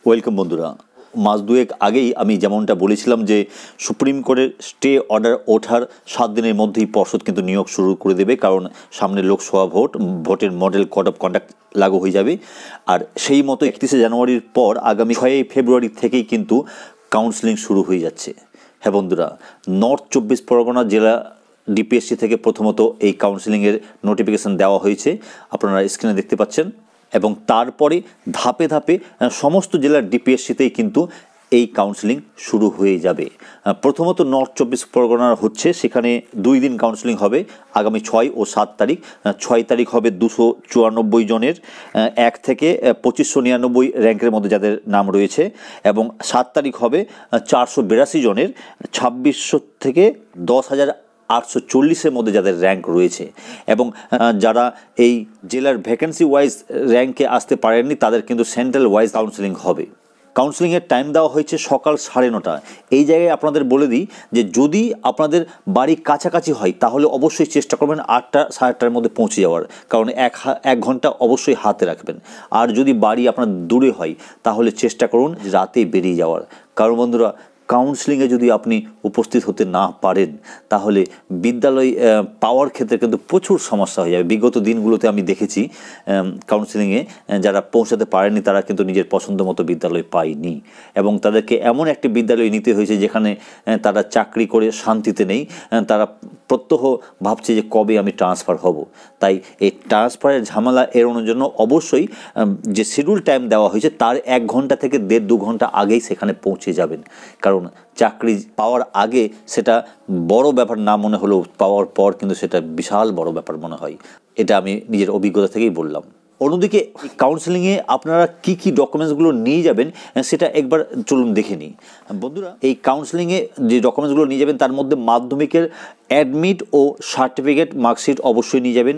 Welcome বন্ধুরা। মাস দুয়েক আগেই আমি যেমনটা বলেছিলাম যে সুপ্রিম কোর্টের স্টে অর্ডার ওঠার 7 দিনের মধ্যেই পর্ষদ কিন্তু নিয়োগ শুরু করে দেবে, কারণ সামনে লোকসভা ভোটের মডেল কোড অফ কন্ডাক্ট লাগু হয়ে যাবে। আর সেই মতো 31শে জানুয়ারির পর আগামী 6 ফেব্রুয়ারি থেকেই কিন্তু কাউন্সেলিং শুরু হয়ে যাচ্ছে। হ্যাঁ বন্ধুরা, নর্থ 24 পরগনা জেলা ডিপিএসসি থেকে প্রথমত এই কাউন্সেলিংয়ের নোটিফিকেশান দেওয়া হয়েছে, আপনারা স্ক্রিনে দেখতে পাচ্ছেন। এবং তারপরে ধাপে ধাপে সমস্ত জেলার ডিপিএসসিতেই কিন্তু এই কাউন্সেলিং শুরু হয়ে যাবে। প্রথমত নর্থ 24 পরগনার হচ্ছে, সেখানে 2 দিন কাউন্সেলিং হবে, আগামী 6 ও 7 তারিখ। 6 তারিখ হবে 294 জনের 1 থেকে 2599 র্যাঙ্কের মধ্যে যাদের নাম রয়েছে, এবং 7 তারিখ হবে 482 জনের 2600 থেকে 10,840-এর মধ্যে যাদের র্যাঙ্ক রয়েছে। এবং যারা এই জেলার ভ্যাকেন্সি ওয়াইজ র্যাঙ্কে আসতে পারেননি তাদের কিন্তু সেন্ট্রাল ওয়াইজ কাউন্সেলিং হবে। কাউন্সেলিংয়ের টাইম দেওয়া হয়েছে সকাল 9:30। এই জায়গায় আপনাদের বলে দিই যে যদি আপনাদের বাড়ি কাছাকাছি হয় তাহলে অবশ্যই চেষ্টা করবেন 8টা 8:30-র মধ্যে পৌঁছে যাওয়ার, কারণ এক ঘন্টা অবশ্যই হাতে রাখবেন। আর যদি বাড়ি আপনার দূরে হয় তাহলে চেষ্টা করুন রাতে বেরিয়ে যাওয়ার, কারণ বন্ধুরা কাউন্সেলিংয়ে যদি আপনি উপস্থিত হতে না পারেন তাহলে বিদ্যালয় পাওয়ার ক্ষেত্রে কিন্তু প্রচুর সমস্যা হয়ে যাবে। বিগত দিনগুলোতে আমি দেখেছি কাউন্সেলিংয়ে যারা পৌঁছাতে পারেনি তারা কিন্তু নিজের পছন্দ মতো বিদ্যালয় পায়নি, এবং তাদেরকে এমন একটি বিদ্যালয় নিতে হয়েছে যেখানে তারা চাকরি করে শান্তিতে নেই, তারা প্রত্যহ ভাবছে যে কবে আমি ট্রান্সফার হব। তাই এই ট্রান্সফারের ঝামেলা এড়ানোর জন্য অবশ্যই যে শিডিউল টাইম দেওয়া হয়েছে তার 1 ঘন্টা থেকে 1.5-2 ঘন্টা আগেই সেখানে পৌঁছে যাবেন, কারণ চাকরি পাওয়ার আগে সেটা বড় ব্যাপার না মনে হলেও পাওয়ার পর কিন্তু সেটা বিশাল বড় ব্যাপার মনে হয়। এটা আমি নিজের অভিজ্ঞতা থেকেই বললাম। অন্যদিকে কাউন্সেলিংয়ে আপনারা কি কি ডকুমেন্টসগুলো নিয়ে যাবেন সেটা একবার চলুন দেখে নিই বন্ধুরা। এই কাউন্সেলিংয়ে যে ডকুমেন্টসগুলো নিয়ে যাবেন তার মধ্যে মাধ্যমিকের অ্যাডমিট ও সার্টিফিকেট মার্কশিট অবশ্যই নিয়ে যাবেন,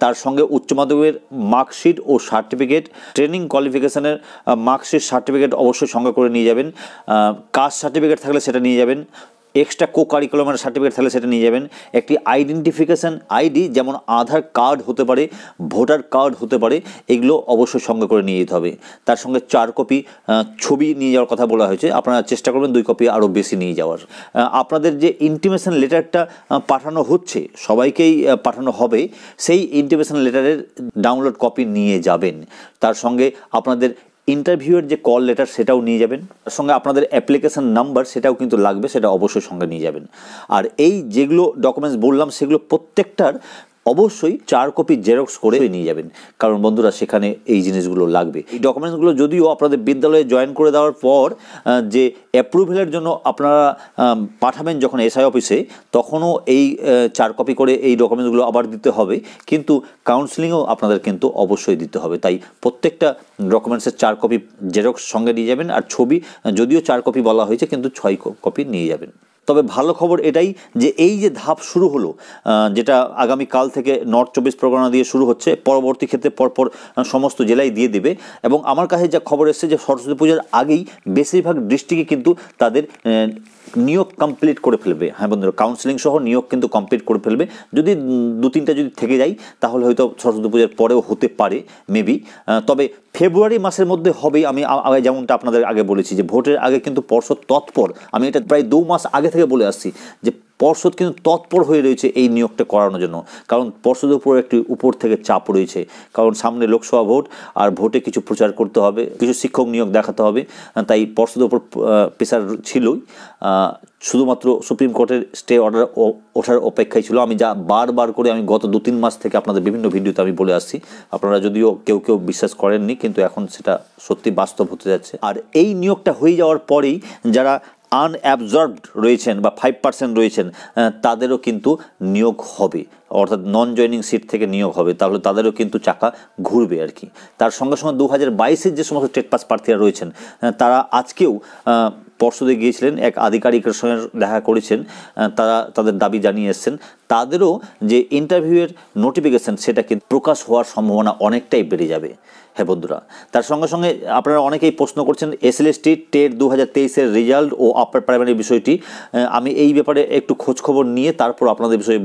তার সঙ্গে উচ্চ মাধ্যমিকের মার্কশিট ও সার্টিফিকেট, ট্রেনিং কোয়ালিফিকেশানের মার্কশিট সার্টিফিকেট অবশ্যই সঙ্গে করে নিয়ে যাবেন, কাস্ট সার্টিফিকেট থাকলে সেটা নিয়ে যাবেন, এক্সট্রা কো কারিকুলামের সার্টিফিকেট থাকলে সেটা নিয়ে যাবেন, একটি আইডেন্টিফিকেশান আইডি যেমন আধার কার্ড হতে পারে, ভোটার কার্ড হতে পারে, এগুলো অবশ্যই সঙ্গে করে নিয়ে যেতে হবে। তার সঙ্গে 4 কপি ছবি নিয়ে যাওয়ার কথা বলা হয়েছে, আপনারা চেষ্টা করবেন 2 কপি আরও বেশি নিয়ে যাওয়ার। আপনাদের যে ইন্টিমেশন লেটারটা পাঠানো হচ্ছে, সবাইকেই পাঠানো হবে, সেই ইন্টিমেশন লেটারের ডাউনলোড কপি নিয়ে যাবেন। তার সঙ্গে আপনাদের ইন্টারভিউয়ের যে কল লেটার সেটাও নিয়ে যাবেন, তার সঙ্গে আপনাদের অ্যাপ্লিকেশান নাম্বার সেটাও কিন্তু লাগবে, সেটা অবশ্যই সঙ্গে নিয়ে যাবেন। আর এই যেগুলো ডকুমেন্টস বললাম সেগুলো প্রত্যেকটার অবশ্যই 4 কপি জেরক্স করে নিয়ে যাবেন, কারণ বন্ধুরা সেখানে এই জিনিসগুলো লাগবে। এই ডকুমেন্টসগুলো যদিও আপনাদের বিদ্যালয়ে জয়েন করে দেওয়ার পর যে অ্যাপ্রুভেলের জন্য আপনারা পাঠাবেন যখন এসআই অফিসে, তখনও এই 4 কপি করে এই ডকুমেন্টসগুলো আবার দিতে হবে, কিন্তু কাউন্সেলিংয়েও আপনাদের কিন্তু অবশ্যই দিতে হবে। তাই প্রত্যেকটা ডকুমেন্টসের 4 কপি জেরক্স সঙ্গে নিয়ে যাবেন, আর ছবি যদিও 4 কপি বলা হয়েছে কিন্তু 6 কপি নিয়ে যাবেন। তবে ভালো খবর এটাই যে এই যে ধাপ শুরু হলো, যেটা আগামীকাল থেকে নর্থ 24 পরগনা দিয়ে শুরু হচ্ছে, পরবর্তী ক্ষেত্রে পরপর সমস্ত জেলায় দিয়ে দেবে। এবং আমার কাছে যা খবর এসেছে যে সরস্বতী পূজার আগেই বেশিরভাগ ডিস্ট্রিক্টে কিন্তু তাদের নিয়োগ কমপ্লিট করে ফেলবে। হ্যাঁ বন্ধুরা, কাউন্সেলিং সহ নিয়োগ কিন্তু কমপ্লিট করে ফেলবে। যদি 2-3টা যদি থেকে যায় তাহলে হয়তো সরস্বতী পূজার পরেও হতে পারে মেবি, তবে ফেব্রুয়ারি মাসের মধ্যে হবেই। আমি যেমনটা আপনাদের আগে বলেছি যে ভোটের আগে কিন্তু পর্ষদ তৎপর, আমি এটা প্রায় 2 মাস আগে থেকে বলে আসছি যে পর্ষদ কিন্তু তৎপর হয়ে রয়েছে এই নিয়োগটা করানোর জন্য, কারণ পর্ষদের উপর একটি উপর থেকে চাপ রয়েছে, কারণ সামনে লোকসভা ভোট, আর ভোটে কিছু প্রচার করতে হবে, কিছু শিক্ষক নিয়োগ দেখাতে হবে, তাই পর্ষদের উপর প্রেশার ছিলই। শুধুমাত্র সুপ্রিম কোর্টের স্টে অর্ডার ওঠার অপেক্ষায় ছিল। আমি যা বারবার করে আমি গত 2-3 মাস থেকে আপনাদের বিভিন্ন ভিডিওতে আমি বলে আসছি, আপনারা যদিও কেউ বিশ্বাস করেননি, কিন্তু এখন সেটা সত্যি বাস্তব হতে যাচ্ছে। আর এই নিয়োগটা হয়ে যাওয়ার পরেই যারা আনঅ্যাবজর্বড রয়েছেন বা 5% রয়েছেন তাদেরও কিন্তু নিয়োগ হবে, অর্থাৎ নন জয়নিং সিট থেকে নিয়োগ হবে, তাহলে তাদেরও কিন্তু চাকা ঘুরবে আর কি। তার সঙ্গে সঙ্গে 2022-এর যে সমস্ত টেট পাস প্রার্থীরা রয়েছেন তারা আজকেও পর্ষদে গিয়েছিলেন, এক আধিকারিকের সঙ্গে দেখা করেছেন, তারা তাদের দাবি জানিয়ে এসছেন, তাদেরও যে ইন্টারভিউয়ের নোটিফিকেশান সেটা কিন্তু প্রকাশ হওয়ার সম্ভাবনা অনেকটাই বেড়ে যাবে। হ্যাঁ বন্ধুরা, তার সঙ্গে সঙ্গে আপনারা অনেকেই প্রশ্ন করছেন এসএলএসটি টেট 2023-এর রেজাল্ট ও আপার প্রাইমারি বিষয়টি। আমি এই ব্যাপারে একটু খোঁজখবর নিয়ে তারপর আপনাদের বিষয়ে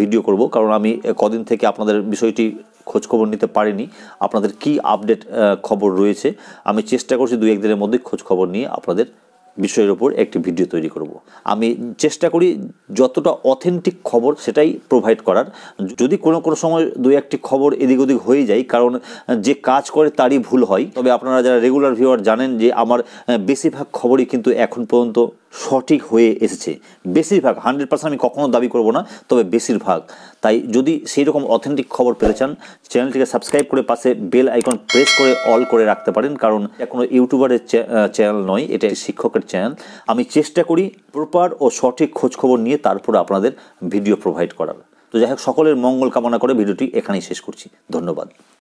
ভিডিও করব, কারণ আমি কদিন থেকে আপনাদের বিষয়টি খোঁজখবর নিতে পারিনি আপনাদের কি আপডেট খবর রয়েছে। আমি চেষ্টা করছি 2-1 দিনের মধ্যে খোঁজখবর নিয়ে আপনাদের বিষয়ের উপর একটি ভিডিও তৈরি করব। আমি চেষ্টা করি যতটা অথেন্টিক খবর সেটাই প্রোভাইড করার। যদি কোনো সময় 2-1টি খবর এদিক ওদিক হয়ে যায়, কারণ যে কাজ করে তারই ভুল হয়, তবে আপনারা যারা রেগুলার ভিউয়ার জানেন যে আমার বেশিরভাগ খবরই কিন্তু এখন পর্যন্ত সঠিক হয়ে এসেছে। বেশিরভাগ, 100% আমি কখনো দাবি করব না, তবে বেশিরভাগ। তাই যদি সেই রকম অথেন্টিক খবর পেতে চান, চ্যানেলটিকে সাবস্ক্রাইব করে পাশে বেল আইকন প্রেস করে অল করে রাখতে পারেন, কারণ এটা কোনো ইউটিউবারের চ্যানেল নয়, এটা শিক্ষকের চ্যানেল। আমি চেষ্টা করি প্রপার ও সঠিক খোঁজখবর নিয়ে তারপর আপনাদের ভিডিও প্রোভাইড করার। তো যাই হোক, সকলের মঙ্গল কামনা করে ভিডিওটি এখানেই শেষ করছি। ধন্যবাদ।